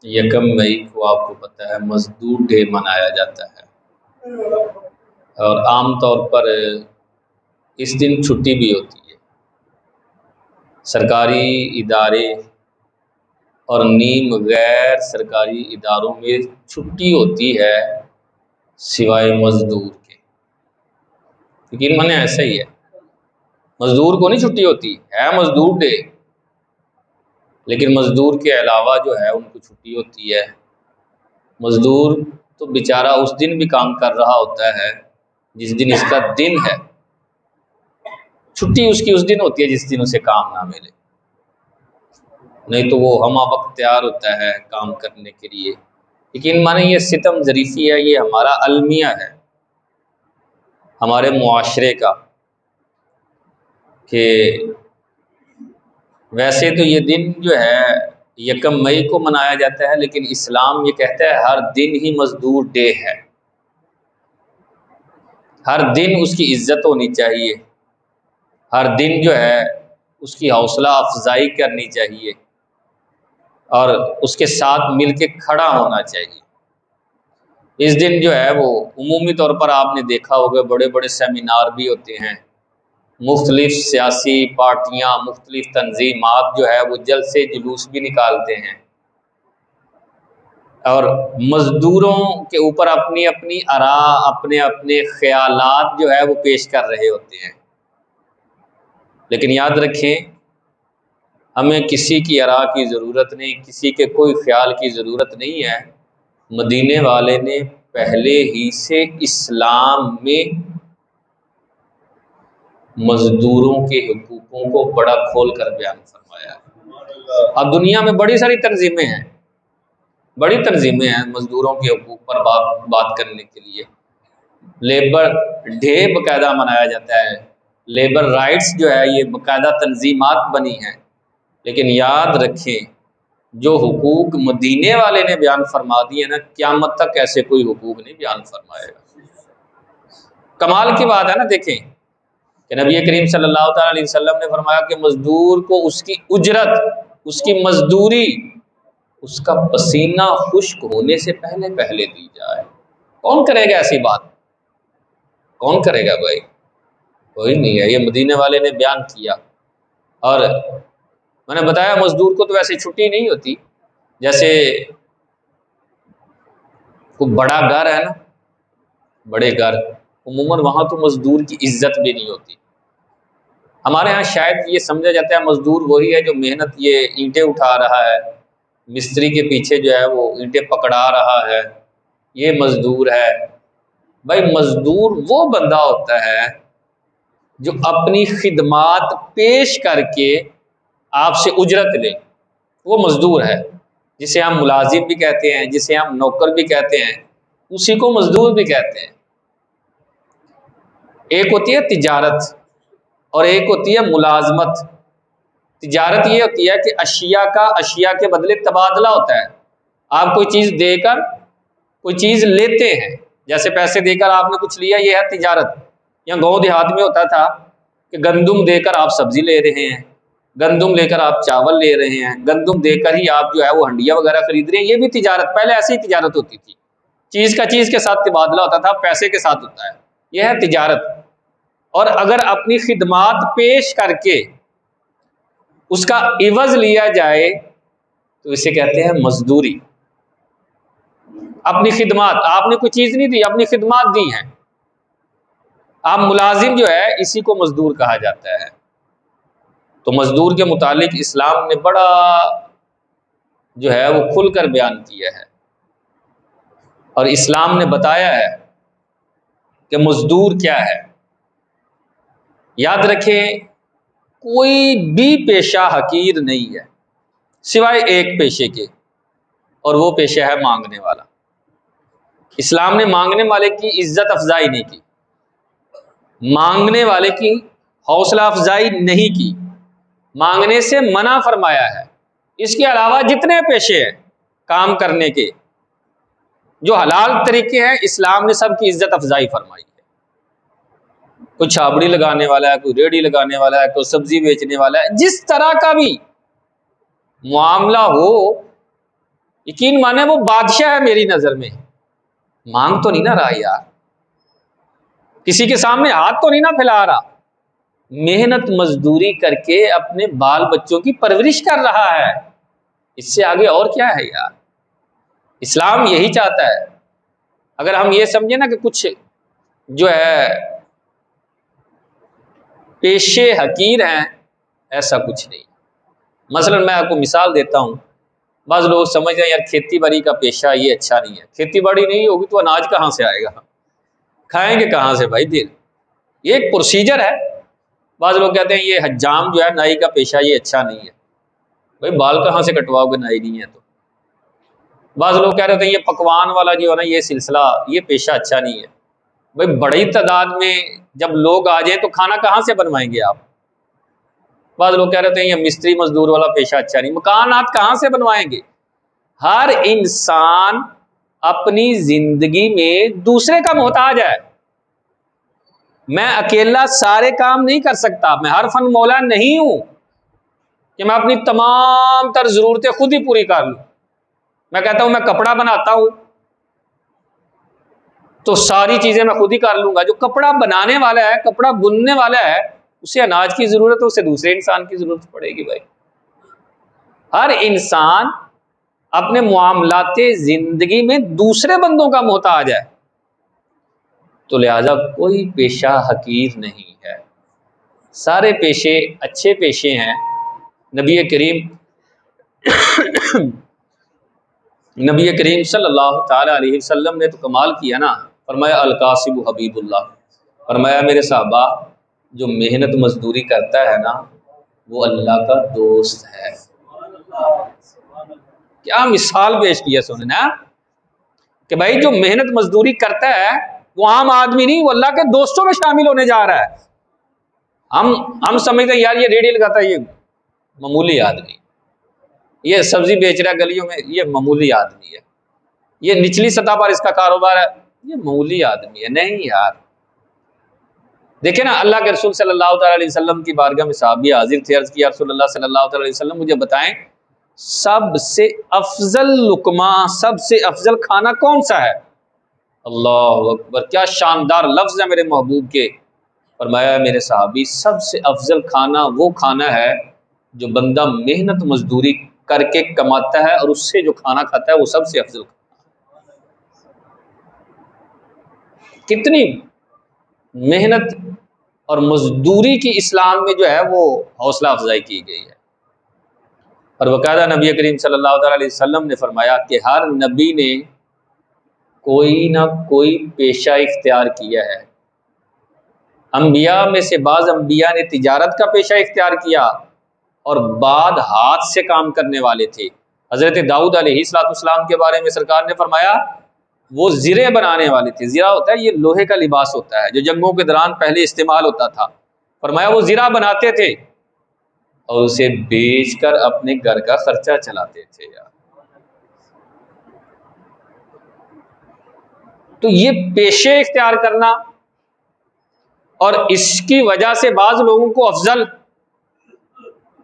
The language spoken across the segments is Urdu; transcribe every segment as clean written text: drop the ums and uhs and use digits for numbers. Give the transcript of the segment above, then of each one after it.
یکم مئی کو آپ کو پتہ ہے مزدور ڈے منایا جاتا ہے، اور عام طور پر اس دن چھٹی بھی ہوتی ہے۔ سرکاری ادارے اور نیم غیر سرکاری اداروں میں چھٹی ہوتی ہے سوائے مزدور کے۔ یقین مانے ایسا ہی ہے، مزدور کو نہیں چھٹی ہوتی ہے، مزدور ڈے، لیکن مزدور کے علاوہ جو ہے ان کو چھٹی ہوتی ہے۔ مزدور تو بیچارہ اس دن بھی کام کر رہا ہوتا ہے جس دن اس کا دن ہے، چھٹی اس کی اس دن ہوتی ہے جس دن اسے کام نہ ملے، نہیں تو وہ ہمہ وقت تیار ہوتا ہے کام کرنے کے لیے۔ لیکن مانے یہ ستم ظریفی ہے، یہ ہمارا المیہ ہے ہمارے معاشرے کا، کہ ویسے تو یہ دن جو ہے یکم مئی کو منایا جاتا ہے، لیکن اسلام یہ کہتا ہے ہر دن ہی مزدور ڈے ہے، ہر دن اس کی عزت ہونی چاہیے، ہر دن جو ہے اس کی حوصلہ افزائی کرنی چاہیے اور اس کے ساتھ مل کے کھڑا ہونا چاہیے۔ اس دن جو ہے وہ عمومی طور پر آپ نے دیکھا ہوگا بڑے بڑے سیمینار بھی ہوتے ہیں، مختلف سیاسی پارٹیاں، مختلف تنظیمات جو ہے وہ جلسے جلوس بھی نکالتے ہیں اور مزدوروں کے اوپر اپنی اپنی آراء، اپنے اپنے خیالات جو ہے وہ پیش کر رہے ہوتے ہیں۔ لیکن یاد رکھیں ہمیں کسی کی آراء کی ضرورت نہیں، کسی کے کوئی خیال کی ضرورت نہیں ہے۔ مدینے والے نے پہلے ہی سے اسلام میں مزدوروں کے حقوقوں کو بڑا کھول کر بیان فرمایا ہے۔ اب دنیا میں بڑی ساری تنظیمیں ہیں، بڑی تنظیمیں ہیں مزدوروں کے حقوق پر بات کرنے کے لیے۔ لیبر ڈے باقاعدہ منایا جاتا ہے، لیبر رائٹس جو ہے یہ باقاعدہ تنظیمات بنی ہیں، لیکن یاد رکھیں جو حقوق مدینے والے نے بیان فرما دیے نا، قیامت تک ایسے کوئی حقوق نہیں بیان فرمائے گا۔ کمال کی بات ہے نا، دیکھیں کہ نبی کریم صلی اللہ تعالیٰ علیہ وسلم نے فرمایا کہ مزدور کو اس کی اجرت، اس کی مزدوری، اس کا پسینہ خشک ہونے سے پہلے پہلے دی جائے۔ کون کرے گا ایسی بات؟ کون کرے گا بھائی؟ کوئی نہیں ہے، یہ مدینے والے نے بیان کیا۔ اور میں نے بتایا مزدور کو تو ویسے چھٹی نہیں ہوتی، جیسے کوئی بڑا گھر ہے نا، بڑے گھر عموماً وہاں تو مزدور کی عزت بھی نہیں ہوتی۔ ہمارے ہاں شاید یہ سمجھا جاتا ہے مزدور وہی ہے جو محنت یہ اینٹیں اٹھا رہا ہے، مستری کے پیچھے جو ہے وہ اینٹیں پکڑا رہا ہے، یہ مزدور ہے۔ بھائی مزدور وہ بندہ ہوتا ہے جو اپنی خدمات پیش کر کے آپ سے اجرت لے، وہ مزدور ہے، جسے ہم ملازم بھی کہتے ہیں، جسے ہم نوکر بھی کہتے ہیں، اسی کو مزدور بھی کہتے ہیں۔ ایک ہوتی ہے تجارت اور ایک ہوتی ہے ملازمت۔ تجارت یہ ہوتی ہے کہ اشیاء کا اشیاء کے بدلے تبادلہ ہوتا ہے، آپ کوئی چیز دے کر کوئی چیز لیتے ہیں، جیسے پیسے دے کر آپ نے کچھ لیا، یہ ہے تجارت۔ یا گاؤں دیہات میں ہوتا تھا کہ گندم دے کر آپ سبزی لے رہے ہیں، گندم لے کر آپ چاول لے رہے ہیں، گندم دے کر ہی آپ جو ہے وہ ہنڈیا وغیرہ خرید رہے ہیں، یہ بھی تجارت۔ پہلے ایسی ہی تجارت ہوتی تھی، چیز کا چیز کے ساتھ تبادلہ ہوتا تھا، پیسے کے ساتھ ہوتا ہے، یہ ہے تجارت۔ اور اگر اپنی خدمات پیش کر کے اس کا عوض لیا جائے تو اسے کہتے ہیں مزدوری۔ اپنی خدمات، آپ نے کوئی چیز نہیں دی، اپنی خدمات دی ہیں، آپ ملازم جو ہے اسی کو مزدور کہا جاتا ہے۔ تو مزدور کے متعلق اسلام نے بڑا جو ہے وہ کھل کر بیان کیا ہے، اور اسلام نے بتایا ہے کہ مزدور کیا ہے۔ یاد رکھیں کوئی بھی پیشہ حقیر نہیں ہے سوائے ایک پیشے کے، اور وہ پیشہ ہے مانگنے والا۔ اسلام نے مانگنے والے کی عزت افزائی نہیں کی، مانگنے والے کی حوصلہ افزائی نہیں کی، مانگنے سے منع فرمایا ہے۔ اس کے علاوہ جتنے پیشے ہیں کام کرنے کے جو حلال طریقے ہیں، اسلام نے سب کی عزت افزائی فرمائی ہے۔ کوئی چھابڑی لگانے والا ہے، کوئی ریڑھی لگانے والا ہے، کوئی سبزی بیچنے والا ہے، جس طرح کا بھی معاملہ ہو یقین مانے وہ بادشاہ ہے میری نظر میں، مانگ تو نہیں نہ رہا یار، کسی کے سامنے ہاتھ تو نہیں نہ پھیلا رہا، محنت مزدوری کر کے اپنے بال بچوں کی پرورش کر رہا ہے، اس سے آگے اور کیا ہے یار؟ اسلام یہی چاہتا ہے۔ اگر ہم یہ سمجھیں نا کہ کچھ جو ہے پیشے حقیر ہیں، ایسا کچھ نہیں۔ مثلا میں آپ کو مثال دیتا ہوں، بعض لوگ سمجھ رہے ہیں یار کھیتی باڑی کا پیشہ یہ اچھا نہیں ہے، کھیتی باڑی نہیں ہوگی تو اناج کہاں سے آئے گا، کھائیں گے کہاں سے بھائی دل؟ یہ ایک پروسیجر ہے۔ بعض لوگ کہتے ہیں یہ حجام جو ہے نائی کا پیشہ یہ اچھا نہیں ہے، بھائی بال کہاں سے کٹواؤ گے نائی نہیں ہے تو؟ بعض لوگ کہہ رہے ہیں یہ پکوان والا جو ہے نا یہ سلسلہ یہ پیشہ اچھا نہیں ہے، بھائی بڑی تعداد میں جب لوگ آ جائیں تو کھانا کہاں سے بنوائیں گے آپ؟ بعض لوگ کہہ رہے ہیں یہ مستری مزدور والا پیشہ اچھا نہیں، مکانات کہاں سے بنوائیں گے؟ ہر انسان اپنی زندگی میں دوسرے کا محتاج ہے، میں اکیلا سارے کام نہیں کر سکتا، میں ہر فن مولا نہیں ہوں کہ میں اپنی تمام تر ضرورتیں خود ہی پوری کر لوں۔ میں کہتا ہوں میں کپڑا بناتا ہوں تو ساری چیزیں میں خود ہی کر لوں گا، جو کپڑا بنانے والا ہے، کپڑا بننے والا ہے، اسے اناج کی ضرورت ہے، اسے دوسرے انسان کی ضرورت پڑے گی۔ بھائی ہر انسان اپنے معاملات زندگی میں دوسرے بندوں کا محتاج ہے، تو لہذا کوئی پیشہ حقیر نہیں ہے، سارے پیشے اچھے پیشے ہیں۔ نبی کریم صلی اللہ تعالی علیہ وسلم نے تو کمال کیا نا، فرمایا القاسب حبیب اللہ، فرمایا میرے صحابہ جو محنت مزدوری کرتا ہے نا وہ اللہ کا دوست ہے۔ کیا مثال پیش کی ہے سننا کہ بھائی جو محنت مزدوری کرتا ہے وہ عام آدمی نہیں، وہ اللہ کے دوستوں میں شامل ہونے جا رہا ہے۔ ہم سمجھتے ہیں یار یہ ریڈی لگاتا ہے یہ معمولی آدمی، یہ سبزی بیچ رہا ہے گلیوں میں یہ معمولی آدمی ہے، یہ نچلی سطح پر اس کا کاروبار ہے یہ معمولی آدمی ہے۔ نہیں یار، دیکھیں نا اللہ کے رسول صلی اللہ تعالی علیہ وسلم کی بارگاہ میں صحابی حاضر تھے، عرض کیا رسول اللہ صلی اللہ تعالی علیہ وسلم مجھے بتائیں سب سے افضل لقمہ، سب سے افضل کھانا کون سا ہے؟ اللہ اکبر، کیا شاندار لفظ ہے میرے محبوب کے۔ فرمایا میرے صحابی سب سے افضل کھانا وہ کھانا ہے جو بندہ محنت مزدوری کر کے کماتا ہے اور اس سے جو کھانا کھاتا ہے وہ سب سے افضل کھانا۔ کتنی محنت اور مزدوری کی اسلام میں جو ہے وہ حوصلہ افزائی کی گئی ہے۔ اور باقاعدہ نبی کریم صلی اللہ تعالی علیہ وسلم نے فرمایا کہ ہر نبی نے کوئی نہ کوئی پیشہ اختیار کیا ہے۔ انبیاء میں سے بعض انبیاء نے تجارت کا پیشہ اختیار کیا اور بعد ہاتھ سے کام کرنے والے تھے۔ حضرت داؤد علیہ السلام کے بارے میں سرکار نے فرمایا وہ زرے بنانے والے تھے۔ زرہ ہوتا ہے یہ لوہے کا لباس ہوتا ہے جو جنگوں کے دوران پہلے استعمال ہوتا تھا۔ فرمایا وہ زرہ بناتے تھے اور اسے بیچ کر اپنے گھر کا خرچہ چلاتے تھے یار۔ تو یہ پیشے اختیار کرنا اور اس کی وجہ سے بعض لوگوں کو افضل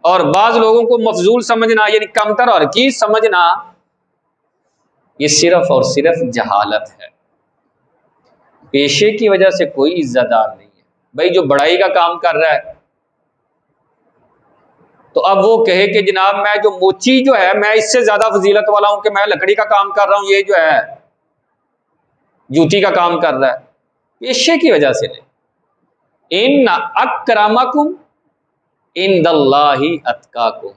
اور بعض لوگوں کو مفضول سمجھنا یعنی کمتر اور حقیر سمجھنا، یہ صرف اور صرف جہالت ہے۔ پیشے کی وجہ سے کوئی عزت دار نہیں ہے۔ بھائی جو بڑائی کا کام کر رہا ہے تو اب وہ کہے کہ جناب میں جو موچی جو ہے میں اس سے زیادہ فضیلت والا ہوں کہ میں لکڑی کا کام کر رہا ہوں، یہ جو ہے جوتی کا کام کر رہا ہے، پیشے کی وجہ سے نہیں۔ ان اکرمکم عند اللہ اتقاکم،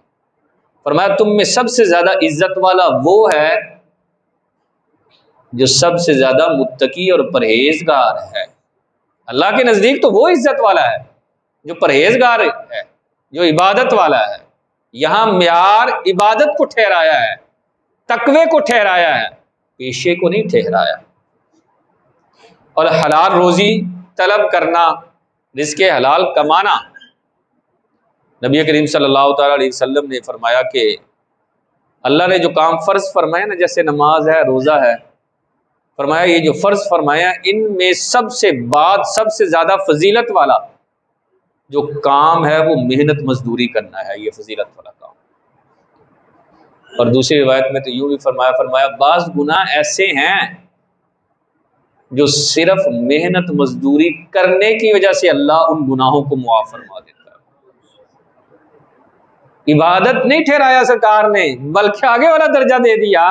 فرمایا تم میں سب سے زیادہ عزت والا وہ ہے جو سب سے زیادہ متقی اور پرہیزگار ہے۔ اللہ کے نزدیک تو وہ عزت والا ہے جو پرہیزگار ہے، جو عبادت والا ہے۔ یہاں معیار عبادت کو ٹھہرایا ہے، تقوی کو ٹھہرایا ہے، پیشے کو نہیں ٹھہرایا۔ اور حلال روزی طلب کرنا، رزق حلال کمانا، نبی کریم صلی اللہ تعالی علیہ وسلم نے فرمایا کہ اللہ نے جو کام فرض فرمایا نا، جیسے نماز ہے، روزہ ہے، فرمایا یہ جو فرض فرمایا ان میں سب سے بعد سب سے زیادہ فضیلت والا جو کام ہے وہ محنت مزدوری کرنا ہے، یہ فضیلت والا کام۔ اور دوسری روایت میں تو یوں بھی فرمایا بعض گناہ ایسے ہیں جو صرف محنت مزدوری کرنے کی وجہ سے اللہ ان گناہوں کو معاف فرما دیتا ہے۔ عبادت نہیں ٹھہرایا سرکار نے، بلکہ آگے والا درجہ دے دیا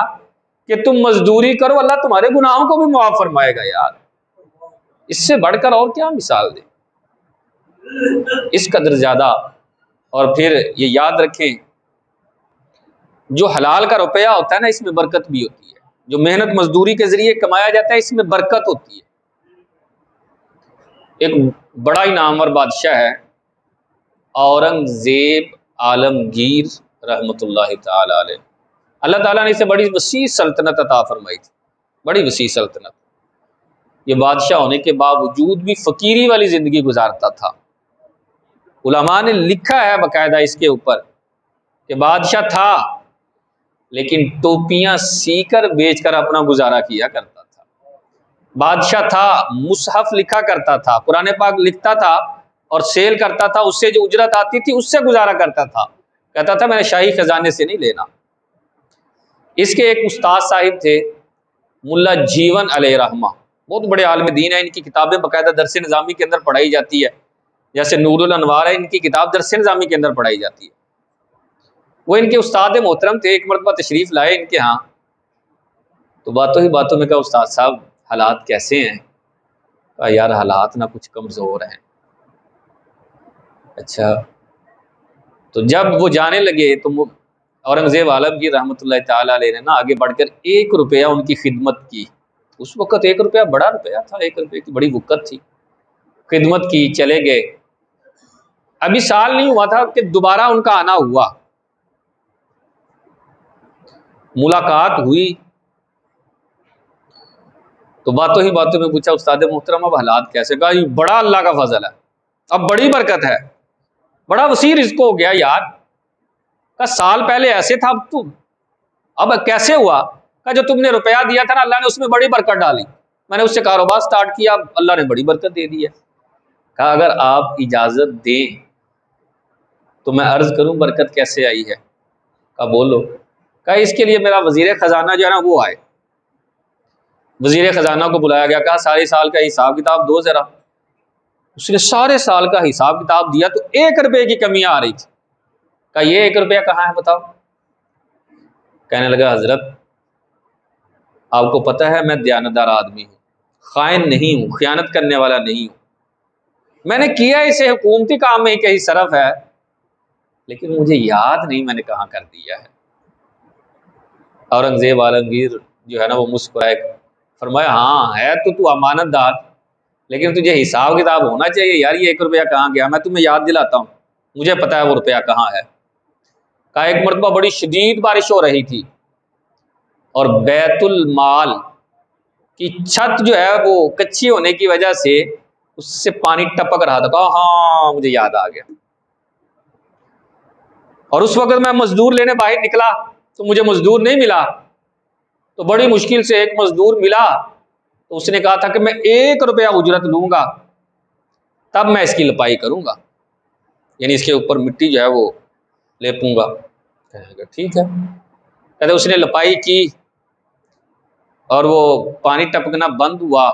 کہ تم مزدوری کرو، اللہ تمہارے گناہوں کو بھی معاف فرمائے گا۔ یار اس سے بڑھ کر اور کیا مثال دے، اس قدر زیادہ۔ اور پھر یہ یاد رکھیں، جو حلال کا روپیہ ہوتا ہے نا، اس میں برکت بھی ہوتی ہے۔ جو محنت مزدوری کے ذریعے کمایا جاتا ہے، اس میں برکت ہوتی ہے۔ ایک بڑا ہی نامور بادشاہ ہے اورنگزیب عالمگیر رحمۃ اللہ تعالی علیہ۔ اللہ تعالیٰ نے اسے بڑی وسیع سلطنت عطا فرمائی تھی، بڑی وسیع سلطنت۔ یہ بادشاہ ہونے کے باوجود بھی فقیری والی زندگی گزارتا تھا۔ علماء نے لکھا ہے باقاعدہ اس کے اوپر کہ بادشاہ تھا لیکن ٹوپیاں سی کر بیچ کر اپنا گزارا کیا کرتا تھا۔ بادشاہ تھا، مصحف لکھا کرتا تھا، قرآن پاک لکھتا تھا اور سیل کرتا تھا، اس سے جو اجرت آتی تھی اس سے گزارا کرتا تھا۔ کہتا تھا میں نے شاہی خزانے سے نہیں لینا۔ اس کے ایک استاد صاحب تھے ملا جیون علیہ رحمہ، بہت بڑے عالم دین ہیں۔ ان کی کتابیں باقاعدہ درس نظامی کے اندر پڑھائی جاتی ہے، جیسے نور الانوار ہے، ان کی کتاب درس نظامی کے اندر پڑھائی جاتی ہے۔ وہ ان کے استاد محترم تھے، ایک مرتبہ تشریف لائے ان کے ہاں، تو باتوں ہی باتوں میں کہا استاد صاحب حالات کیسے ہیں؟ کہا یار حالات نہ کچھ کمزور ہیں۔ اچھا، تو جب وہ جانے لگے تو اورنگزیب عالمگیر رحمۃ اللہ تعالی علیہ نے نا آگے بڑھ کر 1 روپیہ ان کی خدمت کی۔ اس وقت 1 روپیہ بڑا روپیہ تھا، 1 روپے کی بڑی وقت تھی۔ خدمت کی، چلے گئے۔ ابھی سال نہیں ہوا تھا کہ دوبارہ ان کا آنا ہوا، ملاقات ہوئی، تو باتوں ہی باتوں میں پوچھا استاد محترم اب حالات کیسے؟ کہا یہ بڑا اللہ کا فضل ہے، اب بڑی برکت ہے، بڑا وسیع رزق ہو گیا یار۔ کہا سال پہلے ایسے تھا، اب کیسے ہوا؟ کہا جو تم نے روپیہ دیا تھا نا، اللہ نے اس میں بڑی برکت ڈالی، میں نے اس سے کاروبار سٹارٹ کیا، اللہ نے بڑی برکت دے دی ہے۔ کہا اگر آپ اجازت دیں تو میں عرض کروں برکت کیسے آئی ہے؟ کہا بولو۔ کہا اس کے لیے میرا وزیر خزانہ جو ہے نا وہ آئے۔ وزیر خزانہ کو بلایا گیا، کہا سارے سال کا حساب کتاب دو ذرا۔ اس نے سارے سال کا حساب کتاب دیا تو 1 روپے کی کمی آ رہی تھی۔ کہا یہ 1 روپیہ کہاں ہے بتاؤ؟ کہنے لگا حضرت آپ کو پتہ ہے میں دیانتدار آدمی ہوں، خائن نہیں ہوں، خیانت کرنے والا نہیں ہوں، میں نے کیا اسے حکومتی کام میں ہی کہیں صرف ہے، لیکن مجھے یاد نہیں میں نے کہاں کر دیا ہے۔ اورنگزیب عالمگیر جو ہے نا وہ مسکرائے، فرمایا ہاں ہے تو امانت دار، لیکن تجھے حساب کتاب ہونا چاہیے یار، یہ 1 روپیہ کہاں گیا؟ میں تمہیں یاد دلاتا ہوں، مجھے پتا ہے وہ روپیہ کہاں ہے۔ کہا ایک مرتبہ بڑی شدید بارش ہو رہی تھی اور بیت المال کی چھت جو ہے وہ کچی ہونے کی وجہ سے اس سے پانی ٹپک رہا تھا۔ کہا ہاں مجھے یاد آ گیا، اور اس وقت میں مزدور لینے باہر نکلا تو مجھے مزدور نہیں ملا، تو بڑی مشکل سے ایک مزدور ملا، تو اس نے کہا تھا کہ میں 1 روپیہ اجرت لوں گا تب میں اس کی لپائی کروں گا، یعنی اس کے اوپر مٹی جو ہے وہ لیپوں گا۔ ٹھیک ہے، کہتے اس نے لپائی کی اور وہ پانی ٹپکنا بند ہوا،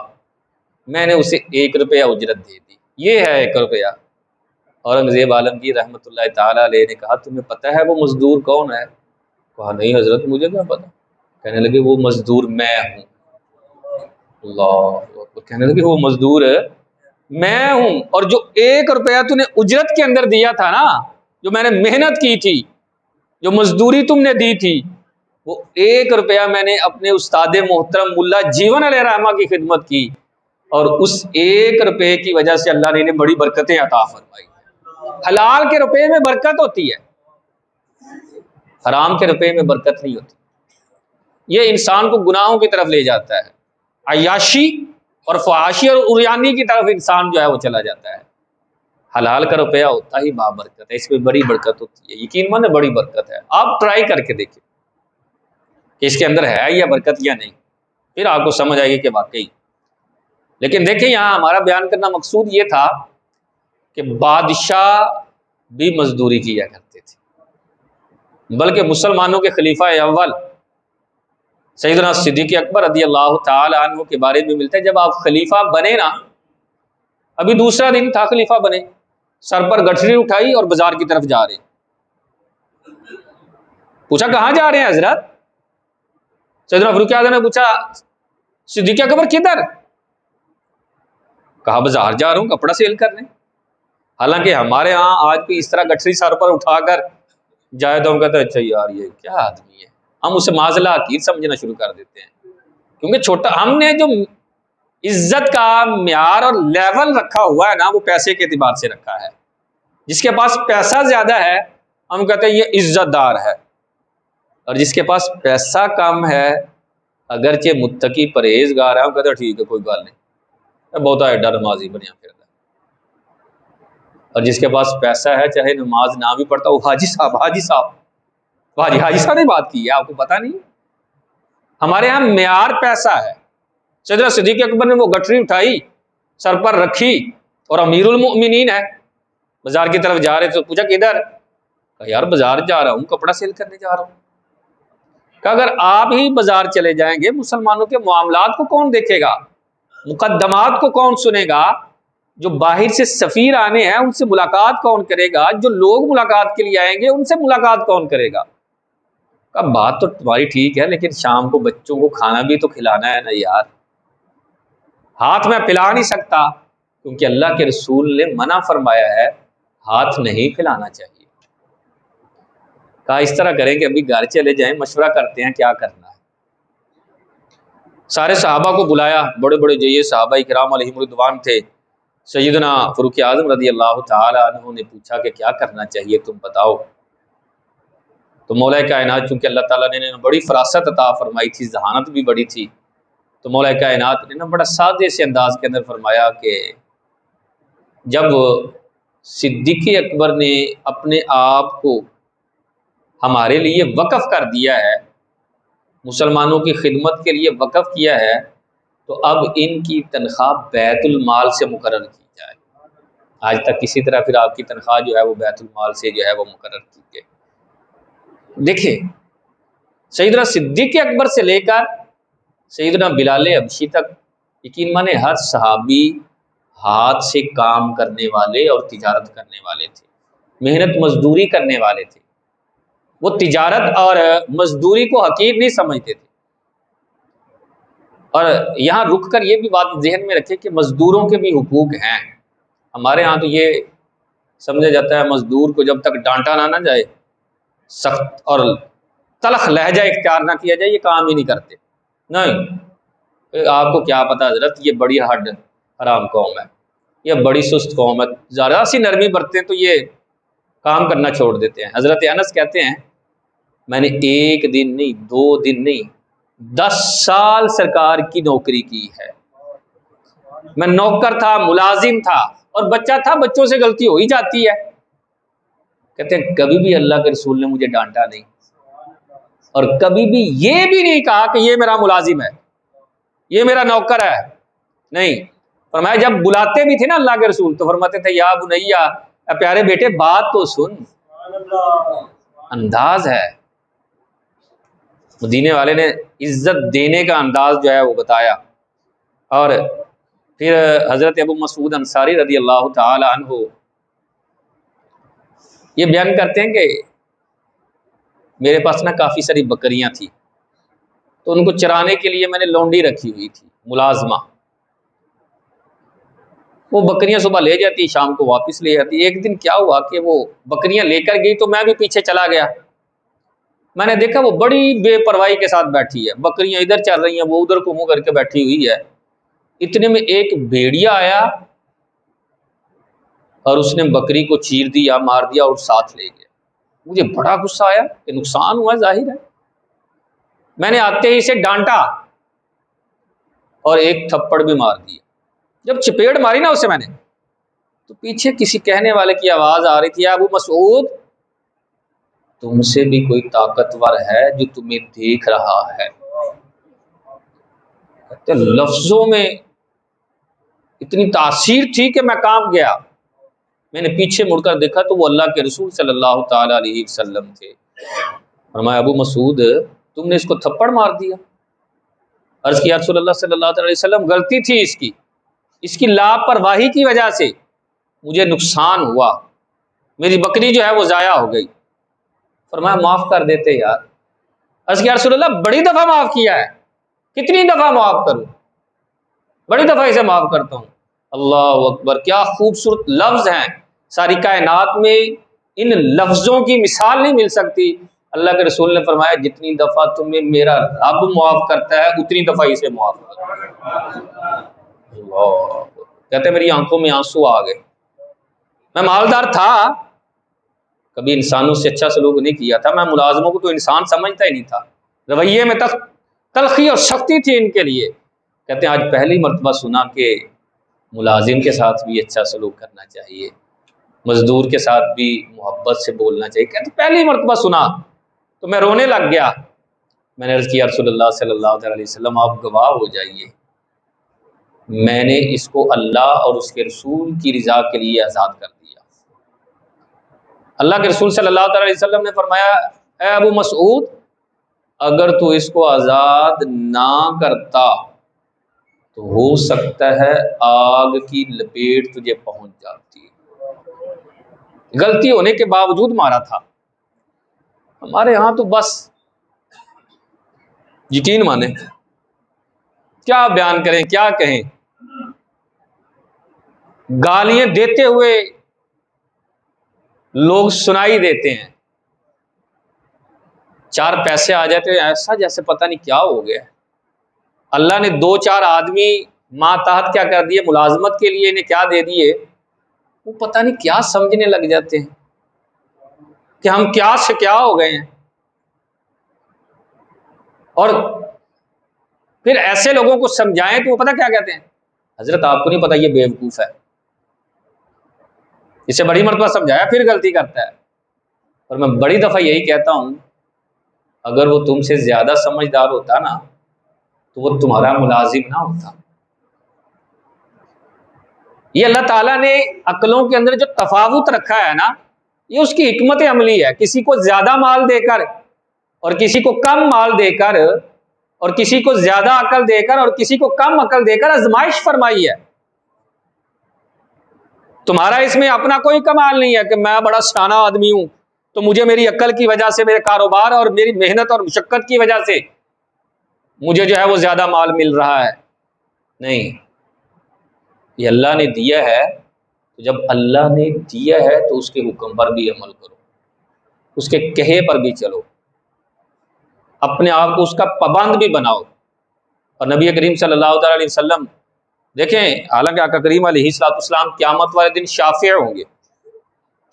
میں نے اسے 1 روپیہ اجرت دے دی، یہ ہے 1 روپیہ۔ اورنگزیب عالمگیر رحمۃ اللہ تعالی علیہ نے کہا تمہیں پتہ ہے وہ مزدور کون ہے؟ کہا نہیں حضرت مجھے کیا پتا۔ کہنے لگے وہ مزدور میں ہوں۔ اللہ اکبر، کہنے لگے وہ مزدور میں ہوں، اور جو 1 روپیہ تو نے اجرت کے اندر دیا تھا نا، جو میں نے محنت کی تھی، جو مزدوری تم نے دی تھی، وہ 1 روپیہ میں نے اپنے استاد محترم ملا جیون علیہ رحمہ کی خدمت کی، اور اس 1 روپے کی وجہ سے اللہ نے انہیں بڑی برکتیں عطا فرمائی۔ حلال کے روپے میں برکت ہوتی ہے، حرام کے روپے میں برکت نہیں ہوتی۔ یہ انسان کو گناہوں کی طرف لے جاتا ہے، عیاشی اور فحاشی اور عریانی کی طرف انسان جو ہے وہ چلا جاتا ہے۔ حلال کا روپیہ ہوتا ہی بابرکت ہے، اس میں بڑی برکت ہوتی ہے، یقین مانے بڑی برکت ہے۔ آپ ٹرائی کر کے دیکھیں کہ اس کے اندر ہے یا برکت یا نہیں، پھر آپ کو سمجھ آئے گی کہ واقعی۔ لیکن دیکھیں یہاں ہمارا بیان کرنا مقصود یہ تھا کہ بادشاہ بھی مزدوری کیا کرتے تھے، بلکہ مسلمانوں کے خلیفہ اول سیدنا صدیق اکبر رضی اللہ تعالی عنہ کے بارے میں ملتا ہے، جب آپ خلیفہ بنے نا، ابھی دوسرا دن تھا خلیفہ بنے، سر پر گٹھری اٹھائی اور بازار کی طرف جا رہے، پوچھا کہاں جا رہے ہیں حضرت؟ سیدنا فاروق اعظم نے پوچھا صدیق اکبر کدھر؟ کہا بازار جا رہا ہوں کپڑا سیل کرنے۔ حالانکہ ہمارے ہاں آج بھی اس طرح گٹھری سر پر اٹھا کر جائے تو ہم کہتے ہیں اچھا یار یہ کیا آدمی ہے، ہم اسے معاملہ حقیر سمجھنا شروع کر دیتے ہیں، کیونکہ چھوٹا ہم نے جو عزت کا معیار اور لیول رکھا ہوا ہے نا، وہ پیسے کے اعتبار سے رکھا ہے۔ جس کے پاس پیسہ زیادہ ہے ہم کہتے ہیں یہ عزت دار ہے، اور جس کے پاس پیسہ کم ہے اگرچہ متقی پرہیزگار ہے ہم کہتے ہیں ٹھیک ہے کوئی بات نہیں، بہت ایڈا نمازی بنیا پھر۔ اور جس کے پاس پیسہ ہے چاہے نماز نہ بھی پڑھتا، وہ حاجی صاحب حاجی صاحب حاجی صاحب نے بات کی ہے، آپ کو پتہ نہیں؟ ہمارے ہاں معیار پیسہ ہے۔ سیدنا صدیق اکبر نے وہ گٹھری اٹھائی، سر پر رکھی، اور امیر المؤمنین ہے، بازار کی طرف جا رہے تو پوچھا کدھر؟ کہا یار بازار جا رہا ہوں، کپڑا سیل کرنے جا رہا ہوں۔ کہ اگر آپ ہی بازار چلے جائیں گے مسلمانوں کے معاملات کو کون دیکھے گا، مقدمات کو کون سنے گا، جو باہر سے سفیر آنے ہیں ان سے ملاقات کون کرے گا، جو لوگ ملاقات کے لیے آئیں گے ان سے ملاقات کون کرے گا؟ کہا بات تو تمہاری ٹھیک ہے لیکن شام کو بچوں کو کھانا بھی تو کھلانا ہے نا یار، ہاتھ میں پلا نہیں سکتا کیونکہ اللہ کے رسول نے منع فرمایا ہے ہاتھ نہیں پلانا چاہیے۔ کہا اس طرح کریں کہ ابھی گھر چلے جائیں مشورہ کرتے ہیں کیا کرنا ہے۔ سارے صحابہ کو بلایا، بڑے بڑے جیے صحابہ کرام علیہم رضوان تھے۔ سیدنا فاروق اعظم رضی اللہ تعالی عنہ نے پوچھا کہ کیا کرنا چاہیے تم بتاؤ۔ تو مولا کائنات چونکہ اللہ تعالیٰ نے بڑی فراست عطا فرمائی تھی، ذہانت بھی بڑی تھی، تو مولا کائنات نے بڑا سادے سے انداز کے اندر فرمایا کہ جب صدیق اکبر نے اپنے آپ کو ہمارے لیے وقف کر دیا ہے، مسلمانوں کی خدمت کے لیے وقف کیا ہے، تو اب ان کی تنخواہ بیت المال سے مقرر کی جائے۔ آج تک کسی طرح پھر آپ کی تنخواہ جو ہے وہ بیت المال سے جو ہے وہ مقرر کی گئی۔ دیکھیں سیدنا صدیق اکبر سے لے کر سیدنا بلال حبشی تک یقین مانے ہر صحابی ہاتھ سے کام کرنے والے اور تجارت کرنے والے تھے، محنت مزدوری کرنے والے تھے، وہ تجارت اور مزدوری کو حقیر نہیں سمجھتے تھے۔ اور یہاں رک کر یہ بھی بات ذہن میں رکھے کہ مزدوروں کے بھی حقوق ہیں۔ ہمارے ہاں تو یہ سمجھا جاتا ہے مزدور کو جب تک ڈانٹا نہ جائے، سخت اور تلخ لہجہ اختیار نہ کیا جائے، یہ کام ہی نہیں کرتے۔ نہیں، آپ کو کیا پتا حضرت، یہ بڑی ہڈ حرام قوم ہے، یہ بڑی سست قوم ہے، ذرا سی نرمی برتیں تو یہ کام کرنا چھوڑ دیتے ہیں۔ حضرت انس کہتے ہیں میں نے ایک دن نہیں، 2 دن نہیں، 10 سال سرکار کی نوکری کی ہے۔ میں نوکر تھا، ملازم تھا، اور بچہ تھا، بچوں سے غلطی ہو ہی جاتی ہے۔ کہتے ہیں کبھی بھی اللہ کے رسول نے مجھے ڈانٹا نہیں، اور کبھی بھی یہ بھی نہیں کہا کہ یہ میرا ملازم ہے، یہ میرا نوکر ہے، نہیں۔ فرمایا جب بلاتے بھی تھے نا اللہ کے رسول تو فرماتے تھے یا بنیا، پیارے بیٹے بات تو سن۔ انداز ہے، مدینے والے نے عزت دینے کا انداز جو ہے وہ بتایا۔ اور پھر حضرت ابو مسعود انصاری رضی اللہ تعالی عنہ یہ بیان کرتے ہیں کہ میرے پاس نا کافی ساری بکریاں تھیں، تو ان کو چرانے کے لیے میں نے لونڈی رکھی ہوئی تھی، ملازمہ۔ وہ بکریاں صبح لے جاتی، شام کو واپس لے جاتی۔ ایک دن کیا ہوا کہ وہ بکریاں لے کر گئی تو میں بھی پیچھے چلا گیا۔ میں نے دیکھا وہ بڑی بے پرواہی کے ساتھ بیٹھی ہے، بکریاں ادھر چل رہی ہیں، وہ ادھر کو منہ کر کے بیٹھی ہوئی ہے۔ اتنے میں ایک بھیڑیا آیا اور اس نے بکری کو چیر دیا، مار دیا اور ساتھ لے گیا۔ مجھے بڑا غصہ آیا کہ نقصان ہوا ظاہر ہے۔ میں نے آتے ہی اسے ڈانٹا اور ایک تھپڑ بھی مار دیا۔ جب چپیڑ ماری نا اسے میں نے، تو پیچھے کسی کہنے والے کی آواز آ رہی تھی ابو مسعود تم سے بھی کوئی طاقتور ہے جو تمہیں دیکھ رہا ہے۔ لفظوں میں اتنی تاثیر تھی کہ میں کانپ گیا۔ میں نے پیچھے مڑ کر دیکھا تو وہ اللہ کے رسول صلی اللہ تعالی علیہ وسلم تھے۔ فرمایا ابو مسعود تم نے اس کو تھپڑ مار دیا؟ عرض کیا رسول اللہ صلی اللہ علیہ وسلم غلطی تھی اس کی لاپرواہی کی وجہ سے مجھے نقصان ہوا، میری بکری جو ہے وہ ضائع ہو گئی۔ فرمایا معاف کر دیتے یار۔ عرض کیا رسول اللہ بڑی دفعہ معاف کیا ہے، کتنی دفعہ معاف کروں؟ بڑی دفعہ اسے معاف کرتا ہوں۔ اللہ اکبر، کیا خوبصورت لفظ ہیں، ساری کائنات میں ان لفظوں کی مثال نہیں مل سکتی۔ اللہ کے رسول نے فرمایا جتنی دفعہ تمہیں میرا رب معاف کرتا ہے اتنی دفعہ اسے معاف کرو۔ اللہ کہتے میری آنکھوں میں آنسو آ گئے، میں مالدار تھا، کبھی انسانوں سے اچھا سلوک نہیں کیا تھا، میں ملازموں کو تو انسان سمجھتا ہی نہیں تھا، رویے میں تلخی اور سختی تھی ان کے لیے۔ کہتے ہیں آج پہلی مرتبہ سنا کہ ملازم کے ساتھ بھی اچھا سلوک کرنا چاہیے، مزدور کے ساتھ بھی محبت سے بولنا چاہیے۔ کہتے پہلی مرتبہ سنا تو میں رونے لگ گیا۔ میں نے عرض کیا رسول اللہ صلی اللہ علیہ وسلم آپ گواہ ہو جائیے، میں نے اس کو اللہ اور اس کے رسول کی رضا کے لیے آزاد کر دیا۔ اللہ کے رسول صلی اللہ علیہ وسلم نے فرمایا اے ابو مسعود اگر تو اس کو آزاد نہ کرتا تو ہو سکتا ہے آگ کی لپیٹ تجھے پہنچ جاتی۔ غلطی ہونے کے باوجود مارا تھا۔ ہمارے ہاں تو بس یقین مانے، کیا بیان کریں کیا کہیں، گالیاں دیتے ہوئے لوگ سنائی دیتے ہیں، چار پیسے آ جاتے ہیں ایسا جیسے پتہ نہیں کیا ہو گیا۔ اللہ نے دو چار آدمی ماتحت کیا کر دیے، ملازمت کے لیے انہیں کیا دے دیے، وہ پتہ نہیں کیا سمجھنے لگ جاتے ہیں کہ ہم کیا سے کیا ہو گئے ہیں۔ اور پھر ایسے لوگوں کو سمجھائیں تو وہ پتہ کیا کہتے ہیں، حضرت آپ کو نہیں پتہ یہ بیوقوف ہے، اسے بڑی مرتبہ سمجھایا پھر غلطی کرتا ہے۔ اور میں بڑی دفعہ یہی کہتا ہوں اگر وہ تم سے زیادہ سمجھدار ہوتا نا تو وہ تمہارا ملازم نہ ہوتا۔ یہ اللہ تعالیٰ نے عقلوں کے اندر جو تفاوت رکھا ہے نا، یہ اس کی حکمت عملی ہے۔ کسی کو زیادہ مال دے کر اور کسی کو کم مال دے کر اور کسی کو زیادہ عقل دے کر اور کسی کو کم عقل دے کر آزمائش فرمائی ہے۔ تمہارا اس میں اپنا کوئی کمال نہیں ہے کہ میں بڑا شانہ آدمی ہوں تو مجھے میری عقل کی وجہ سے، میرے کاروبار اور میری محنت اور مشقت کی وجہ سے مجھے جو ہے وہ زیادہ مال مل رہا ہے۔ نہیں، یہ اللہ نے دیا ہے، تو جب اللہ نے دیا ہے تو اس کے حکم پر بھی عمل کرو، اس کے کہے پر بھی چلو، اپنے آپ کو اس کا پابند بھی بناؤ۔ اور نبی کریم صلی اللہ تعالی علیہ وسلم دیکھیں، حالانکہ آقا کریم علیہ السلام قیامت والے دن شافع ہوں گے،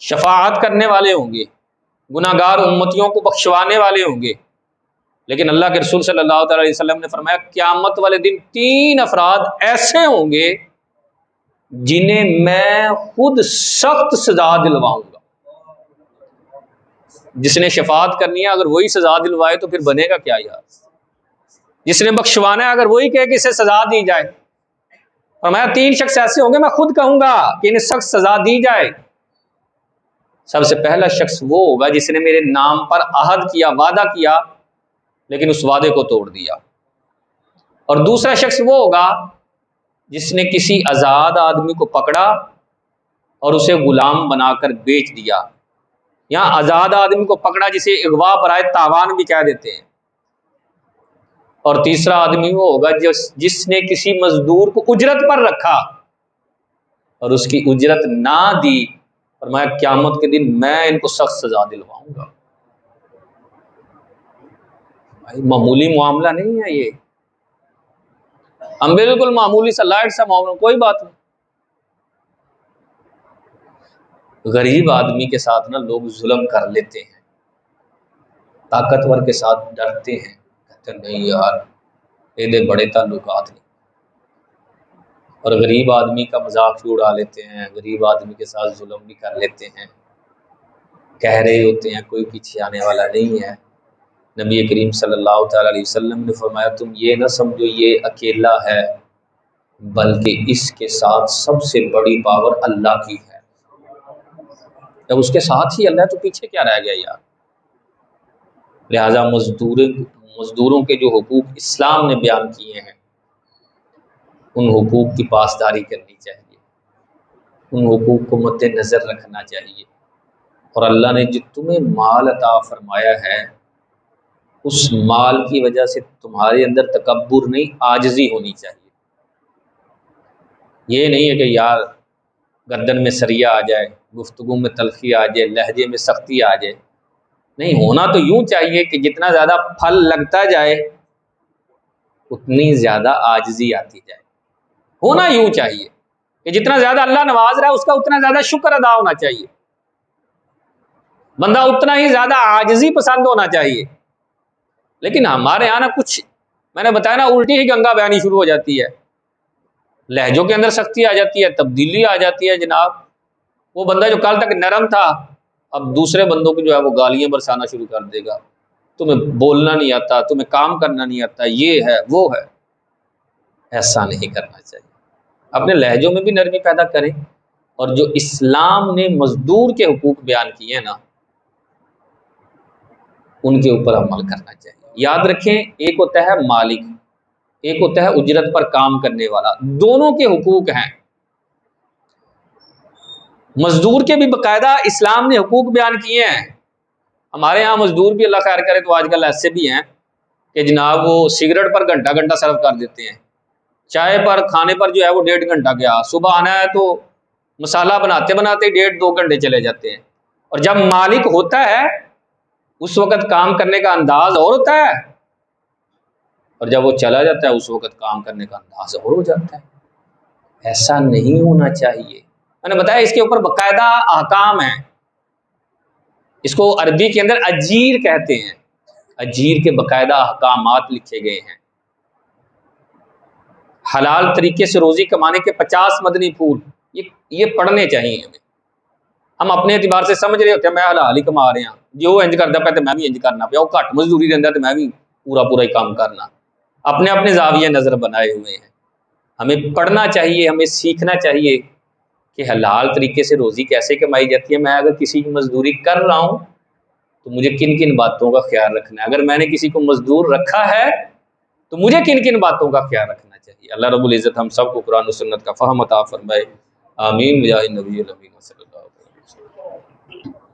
شفاعت کرنے والے ہوں گے، گناہ گار امتیوں کو بخشوانے والے ہوں گے، لیکن اللہ کے رسول صلی اللہ تعالی علیہ وسلم نے فرمایا قیامت والے دن تین افراد ایسے ہوں گے جنہیں میں خود سخت سزا دلواؤں گا۔ جس نے شفاعت کرنی ہے اگر وہی سزا دلوائے تو پھر بنے گا کیا یار؟ جس نے بخشوانا ہے اگر وہی کہے کہ اسے سزا دی جائے، فرمایا تین شخص ایسے ہوں گے میں خود کہوں گا کہ انہیں سخت سزا دی جائے۔ سب سے پہلا شخص وہ ہوگا جس نے میرے نام پر عہد کیا، وعدہ کیا، لیکن اس وعدے کو توڑ دیا۔ اور دوسرا شخص وہ ہوگا جس نے کسی آزاد آدمی کو پکڑا اور اسے غلام بنا کر بیچ دیا۔ یہاں آزاد آدمی کو پکڑا جسے اغوا برائے تاوان بھی کہہ دیتے ہیں۔ اور تیسرا آدمی وہ ہوگا جس نے کسی مزدور کو اجرت پر رکھا اور اس کی اجرت نہ دی، فرمایا قیامت کے دن میں ان کو سخت سزا دلواؤں گا۔ بھائی معمولی معاملہ نہیں ہے یہ، ہم بالکل معمولی سا لائٹ سا معاملہ، کوئی بات نہیں۔ غریب آدمی کے ساتھ نا لوگ ظلم کر لیتے ہیں، طاقتور کے ساتھ ڈرتے ہیں، کہتے ہیں نہیں یار یہ بڑے تعلقات نہیں، اور غریب آدمی کا مذاق بھی اڑا لیتے ہیں، غریب آدمی کے ساتھ ظلم بھی کر لیتے ہیں، کہہ رہے ہوتے ہیں کوئی پیچھے آنے والا نہیں ہے۔ نبی کریم صلی اللہ تعالی علیہ وسلم نے فرمایا تم یہ نہ سمجھو یہ اکیلا ہے، بلکہ اس کے ساتھ سب سے بڑی پاور اللہ کی ہے۔ جب اس کے ساتھ ہی اللہ ہے تو پیچھے کیا رہ گیا یار؟ لہٰذا مزدوروں کے جو حقوق اسلام نے بیان کیے ہیں ان حقوق کی پاسداری کرنی چاہیے، ان حقوق کو مد نظر رکھنا چاہیے، اور اللہ نے جو تمہیں مال عطا فرمایا ہے اس مال کی وجہ سے تمہارے اندر تکبر نہیں، عاجزی ہونی چاہیے۔ یہ نہیں ہے کہ یار گردن میں سریا آ جائے، گفتگو میں تلخی آ جائے، لہجے میں سختی آ جائے، نہیں، ہونا تو یوں چاہیے کہ جتنا زیادہ پھل لگتا جائے اتنی زیادہ عاجزی آتی جائے۔ ہونا یوں چاہیے کہ جتنا زیادہ اللہ نواز رہا ہے اس کا اتنا زیادہ شکر ادا ہونا چاہیے، بندہ اتنا ہی زیادہ عاجزی پسند ہونا چاہیے۔ لیکن ہمارے یہاں نا کچھ، میں نے بتایا نا، الٹی ہی گنگا بیانی شروع ہو جاتی ہے، لہجوں کے اندر سختی آ جاتی ہے، تبدیلی آ جاتی ہے جناب۔ وہ بندہ جو کل تک نرم تھا اب دوسرے بندوں کو جو ہے وہ گالیاں برسانا شروع کر دے گا، تمہیں بولنا نہیں آتا، تمہیں کام کرنا نہیں آتا، یہ ہے وہ ہے۔ ایسا نہیں کرنا چاہیے، اپنے لہجوں میں بھی نرمی پیدا کریں، اور جو اسلام نے مزدور کے حقوق بیان کیے ہیں نا ان کے اوپر عمل کرنا چاہیے۔ یاد رکھیں، ایک ہوتا ہے مالک، ایک ہوتا ہے اجرت پر کام کرنے والا، دونوں کے حقوق ہیں۔ مزدور کے بھی باقاعدہ اسلام نے حقوق بیان کیے ہیں۔ ہمارے یہاں مزدور بھی، اللہ خیر کرے، تو آج کل ایسے بھی ہیں کہ جناب وہ سگریٹ پر گھنٹہ گھنٹہ صرف کر دیتے ہیں، چائے پر، کھانے پر جو ہے وہ 1.5 گھنٹہ گیا، صبح آنا ہے تو مسالہ بناتے بناتے 1.5-2 گھنٹے چلے جاتے ہیں، اور جب مالک ہوتا ہے اس وقت کام کرنے کا انداز اور ہوتا ہے، اور جب وہ چلا جاتا ہے اس وقت کام کرنے کا انداز اور ہو جاتا ہے۔ ایسا نہیں ہونا چاہیے۔ میں نے بتایا اس کے اوپر باقاعدہ احکام ہیں، اس کو عربی کے اندر اجیر کہتے ہیں، اجیر کے باقاعدہ احکامات لکھے گئے ہیں۔ حلال طریقے سے روزی کمانے کے 50 مدنی پھول یہ پڑھنے چاہیے ہمیں۔ ہم اپنے اعتبار سے سمجھ رہے ہوتے ہیں میں حلال ہی کما رہے ہیں، جو انج کرتا پہ تو میں بھی انج کرنا پیا، وہ گھٹ مزدوری دینا تو میں بھی پورا ہی کام کرنا، اپنے اپنے زاویے نظر بنائے ہوئے ہیں۔ ہمیں پڑھنا چاہیے، ہمیں سیکھنا چاہیے کہ حلال طریقے سے روزی کیسے کمائی جاتی ہے۔ میں اگر کسی کی مزدوری کر رہا ہوں تو مجھے کن کن باتوں کا خیال رکھنا ہے، اگر میں نے کسی کو مزدور رکھا ہے تو مجھے کن کن باتوں کا خیال رکھنا چاہیے۔ اللہ رب العزت ہم سب کو قرآن و سنت کا فہم عطا فرمائے، آمین بجاہ نبی الامین صلی اللہ علیہ وسلم۔